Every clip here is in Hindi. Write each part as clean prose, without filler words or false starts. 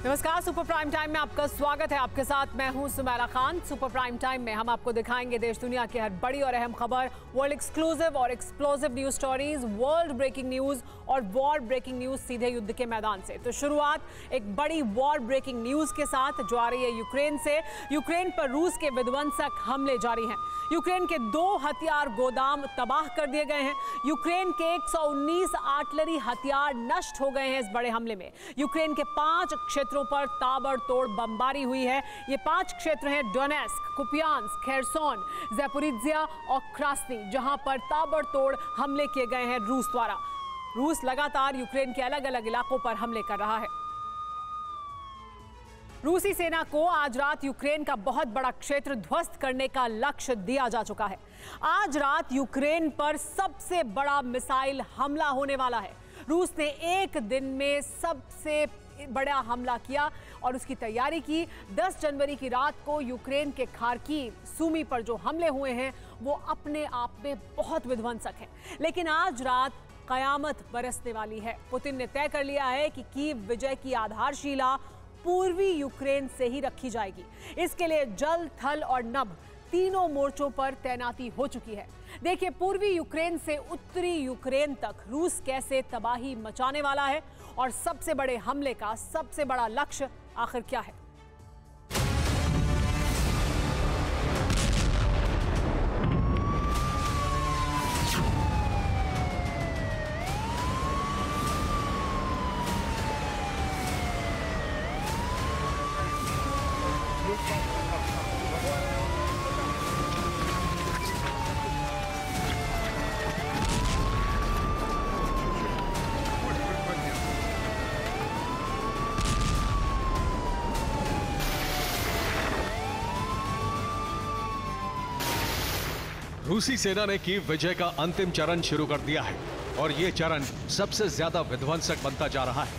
नमस्कार, सुपर प्राइम टाइम में आपका स्वागत है। आपके साथ मैं हूं Sumaira Khan. Super prime time में हम आपको दिखाएंगे देश दुनिया की हर बड़ी और अहम खबर, वर्ल्ड एक्सक्लूसिव और explosive news stories, world breaking news और वॉर ब्रेकिंग न्यूज सीधे युद्ध के मैदान से। तो शुरुआत एक बड़ी वॉर ब्रेकिंग न्यूज के साथ जो आ रही है यूक्रेन से। यूक्रेन पर रूस के विध्वंसक हमले जारी हैं। यूक्रेन के 2 हथियार गोदाम तबाह कर दिए गए हैं। यूक्रेन के 119 आर्टिलरी हथियार नष्ट हो गए हैं इस बड़े हमले में। यूक्रेन के 5 क्षेत्रों पर ताबड़तोड़ बमबारी हुई है। ये 5 क्षेत्र हैं डोनेस्क, कुपियांस्क, खेरसोन, ज़ैपोरिज़िया और क्रास्नी, जहां पर ताबड़तोड़ हमले किए गए हैं रूस द्वारा। रूस लगातार यूक्रेन के अलग अलग इलाकों पर हमले कर रहा है। रूसी सेना को आज रात यूक्रेन का बहुत बड़ा क्षेत्र ध्वस्त करने का लक्ष्य दिया जा चुका है। आज रात यूक्रेन पर सबसे बड़ा मिसाइल हमला होने वाला है। रूस ने एक दिन में सबसे बड़ा हमला किया और उसकी तैयारी की। 10 जनवरी की रात को यूक्रेन के खार्किव, सूमी पर जो हमले हुए हैं वो अपने आप में बहुत विध्वंसक हैं। लेकिन आज रात कयामत बरसने वाली है। पुतिन ने तय कर लिया है कि कीव विजय की आधारशिला पूर्वी यूक्रेन से ही रखी जाएगी। इसके लिए जल, थल और नभ तीनों मोर्चों पर तैनाती हो चुकी है। देखिए पूर्वी यूक्रेन से उत्तरी यूक्रेन तक रूस कैसे तबाही मचाने वाला है और सबसे बड़े हमले का सबसे बड़ा लक्ष्य आखिर क्या है। रूसी सेना ने कीव विजय का अंतिम चरण शुरू कर दिया है और यह चरण सबसे ज्यादा विध्वंसक बनता जा रहा है।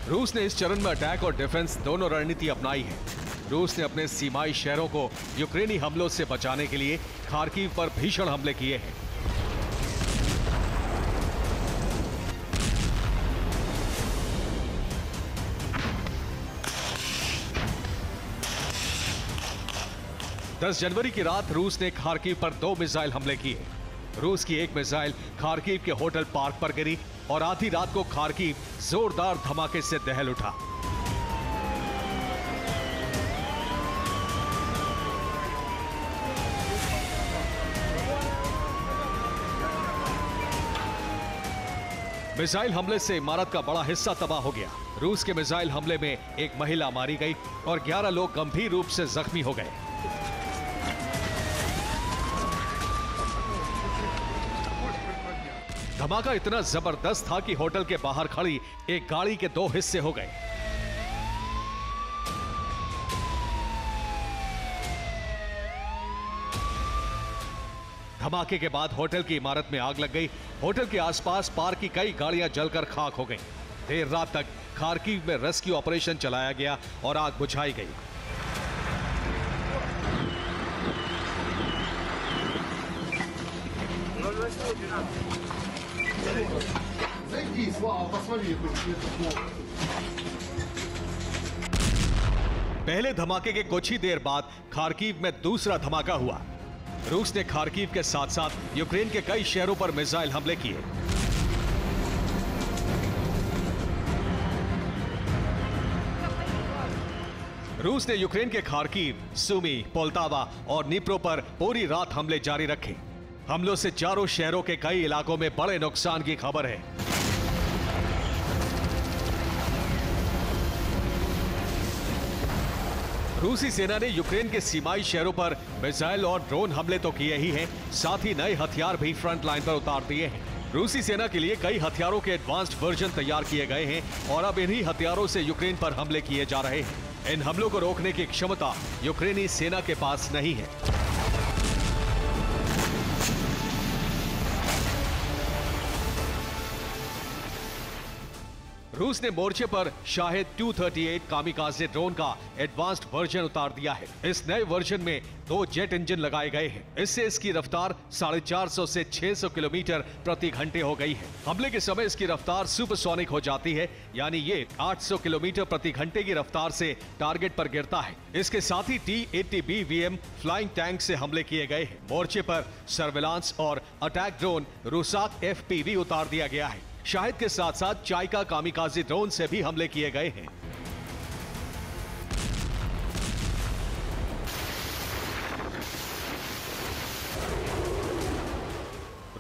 रूस ने इस चरण में अटैक और डिफेंस दोनों रणनीति अपनाई है। रूस ने अपने सीमाई शहरों को यूक्रेनी हमलों से बचाने के लिए खार्किव पर भीषण हमले किए हैं। दस जनवरी की रात रूस ने खार्किव पर 2 मिसाइल हमले किए। रूस की एक मिसाइल खार्किव के होटल पार्क पर गिरी और आधी रात को खार्किव जोरदार धमाके से दहल उठा। मिसाइल हमले से इमारत का बड़ा हिस्सा तबाह हो गया। रूस के मिसाइल हमले में एक महिला मारी गई और 11 लोग गंभीर रूप से जख्मी हो गए। धमाका इतना जबरदस्त था कि होटल के बाहर खड़ी एक गाड़ी के 2 हिस्से हो गए। धमाके के बाद होटल की इमारत में आग लग गई। होटल के आसपास पार्क की कई गाड़ियां जलकर खाक हो गईं। देर रात तक खार्किव में रेस्क्यू ऑपरेशन चलाया गया और आग बुझाई गई। पहले धमाके के कुछ ही देर बाद खार्किव में दूसरा धमाका हुआ। रूस ने खार्किव के साथ साथ यूक्रेन के कई शहरों पर मिसाइल हमले किए। रूस ने यूक्रेन के खार्किव, सूमी, पोल्टावा और निप्रो पर पूरी रात हमले जारी रखे। हमलों से चारों शहरों के कई इलाकों में बड़े नुकसान की खबर है। रूसी सेना ने यूक्रेन के सीमाई शहरों पर मिसाइल और ड्रोन हमले तो किए ही हैं, साथ ही नए हथियार भी फ्रंट लाइन पर उतार दिए हैं। रूसी सेना के लिए कई हथियारों के एडवांस्ड वर्जन तैयार किए गए हैं और अब इन्हीं हथियारों से यूक्रेन पर हमले किए जा रहे हैं। इन हमलों को रोकने की क्षमता यूक्रेनी सेना के पास नहीं है। रूस ने मोर्चे पर शाहिद 238 कामिकाज़े ड्रोन का एडवांस्ड वर्जन उतार दिया है। इस नए वर्जन में 2 जेट इंजन लगाए गए हैं। इससे इसकी रफ्तार 450 से 600 किलोमीटर प्रति घंटे हो गई है। हमले के समय इसकी रफ्तार सुपरसोनिक हो जाती है, यानी ये 800 किलोमीटर प्रति घंटे की रफ्तार से टारगेट पर गिरता है। इसके साथ ही T-80B VM फ्लाइंग टैंक से हमले किए गए हैं। मोर्चे पर सर्विलांस और अटैक ड्रोन रूसाक FPV उतार दिया गया है। शाहिद के साथ साथ चाइका कामिकाज़े ड्रोन से भी हमले किए गए हैं।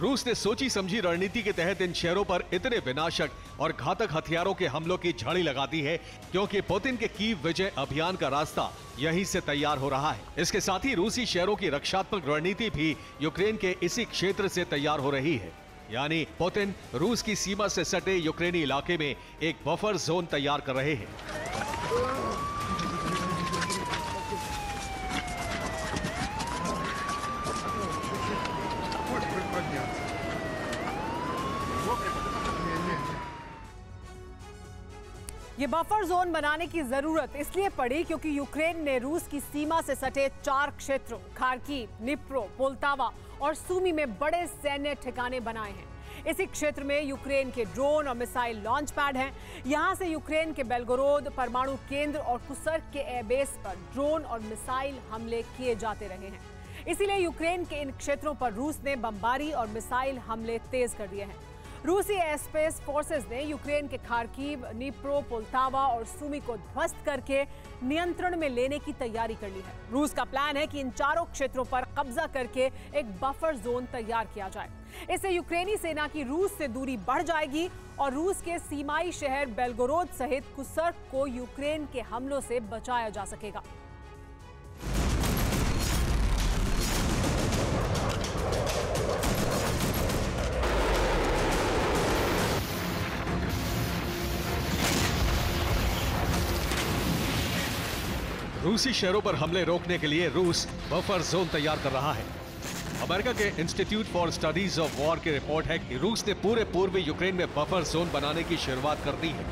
रूस ने सोची समझी रणनीति के तहत इन शहरों पर इतने विनाशक और घातक हथियारों के हमलों की झड़ी लगा दी है, क्योंकि पुतिन के कीव विजय अभियान का रास्ता यहीं से तैयार हो रहा है। इसके साथ ही रूसी शहरों की रक्षात्मक रणनीति भी यूक्रेन के इसी क्षेत्र से तैयार हो रही है। यानी पुतिन रूस की सीमा से सटे यूक्रेनी इलाके में एक बफर जोन तैयार कर रहे हैं। ये बफर जोन बनाने की जरूरत इसलिए पड़ी क्योंकि यूक्रेन ने रूस की सीमा से सटे 4 क्षेत्रों खार्किव, निप्रो, पोल्टावा और सूमी में बड़े सैन्य ठिकाने बनाए हैं। इसी क्षेत्र में यूक्रेन के ड्रोन और मिसाइल लॉन्च पैड हैं। यहां से यूक्रेन के बेलगोरोद परमाणु केंद्र और कुसर्क के एयरबेस पर ड्रोन और मिसाइल हमले किए जाते रहे हैं। इसीलिए यूक्रेन के इन क्षेत्रों पर रूस ने बमबारी और मिसाइल हमले तेज कर दिए हैं। रूसी एयरस्पेस फोर्सेस ने यूक्रेन के खार्किव, निप्रो, पोल्टावा और सूमी को ध्वस्त करके नियंत्रण में लेने की तैयारी कर ली है। रूस का प्लान है कि इन चारों क्षेत्रों पर कब्जा करके एक बफर जोन तैयार किया जाए। इससे यूक्रेनी सेना की रूस से दूरी बढ़ जाएगी और रूस के सीमाई शहर बेलगोरोद सहित कुसर्क को यूक्रेन के हमलों से बचाया जा सकेगा। रूसी शहरों पर हमले रोकने के लिए रूस बफर जोन तैयार कर रहा है। अमेरिका के institute for studies of war की रिपोर्ट है कि रूस ने पूरे पूर्वी यूक्रेन में बफर जोन बनाने की शुरुआत कर दी है।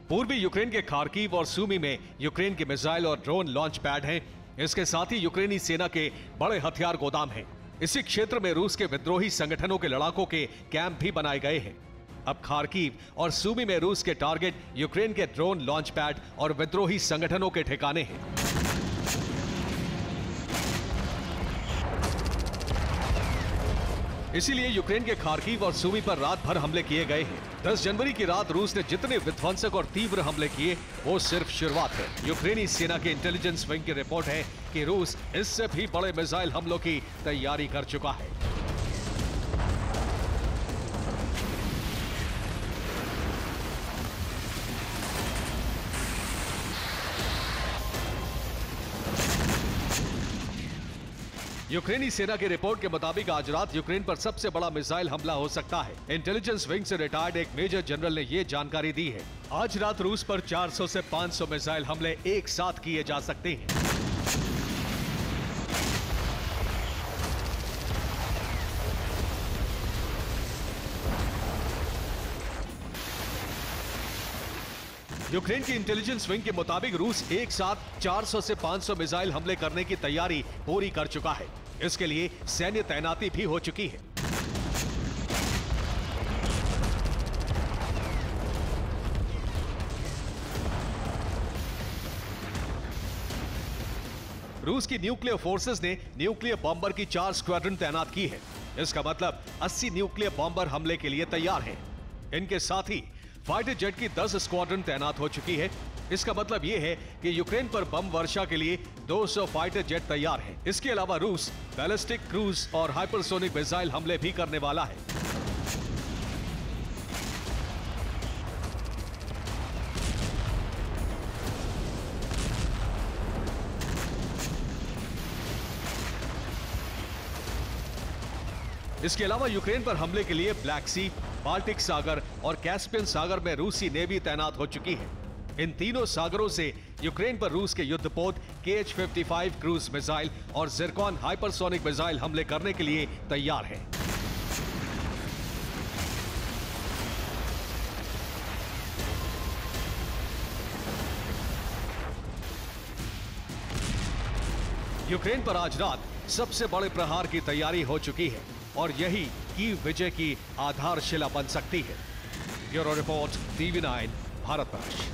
पूर्वी यूक्रेन के खार्किव और सूमी में यूक्रेन के मिसाइल और ड्रोन लॉन्च पैड हैं। इसके साथ ही यूक्रेनी सेना के बड़े हथियार गोदाम हैं। इसी क्षेत्र में रूस के विद्रोही संगठनों के लड़ाकों के कैंप भी बनाए गए हैं। अब खार्किव और सूमी में रूस के टारगेट यूक्रेन के ड्रोन लॉन्च पैड और विद्रोही संगठनों के ठिकाने हैं। इसीलिए यूक्रेन के खार्किव और सूमी पर रात भर हमले किए गए हैं। 10 जनवरी की रात रूस ने जितने विध्वंसक और तीव्र हमले किए वो सिर्फ शुरुआत है। यूक्रेनी सेना के इंटेलिजेंस विंग की रिपोर्ट है कि रूस इससे भी बड़े मिसाइल हमलों की तैयारी कर चुका है। यूक्रेनी सेना की रिपोर्ट के मुताबिक आज रात यूक्रेन पर सबसे बड़ा मिसाइल हमला हो सकता है। इंटेलिजेंस विंग से रिटायर्ड एक मेजर जनरल ने ये जानकारी दी है। आज रात रूस पर 400 से 500 मिसाइल हमले एक साथ किए जा सकते हैं। यूक्रेन की इंटेलिजेंस विंग के मुताबिक रूस एक साथ 400 से 500 मिसाइल हमले करने की तैयारी पूरी कर चुका है। इसके लिए सैन्य तैनाती भी हो चुकी है। रूस की न्यूक्लियर फोर्सेस ने न्यूक्लियर बॉम्बर की 4 स्क्वाड्रन तैनात की है। इसका मतलब 80 न्यूक्लियर बॉम्बर हमले के लिए तैयार हैं। इनके साथ ही फाइटर जेट की 10 स्क्वाड्रन तैनात हो चुकी है। इसका मतलब यह है कि यूक्रेन पर बम वर्षा के लिए 200 फाइटर जेट तैयार हैं। इसके अलावा रूस बैलिस्टिक, क्रूज और हाइपरसोनिक मिसाइल हमले भी करने वाला है। इसके अलावा यूक्रेन पर हमले के लिए ब्लैक सी, बाल्टिक सागर और कैस्पियन सागर में रूसी नेवी तैनात हो चुकी है। इन तीनों सागरों से यूक्रेन पर रूस के युद्धपोत KH-55 क्रूज मिसाइल और जिरकॉन हाइपरसोनिक मिसाइल हमले करने के लिए तैयार है। यूक्रेन पर आज रात सबसे बड़े प्रहार की तैयारी हो चुकी है और यही कीव विजय की आधारशिला बन सकती है। Bureau report, TV9, Bharatvarsh.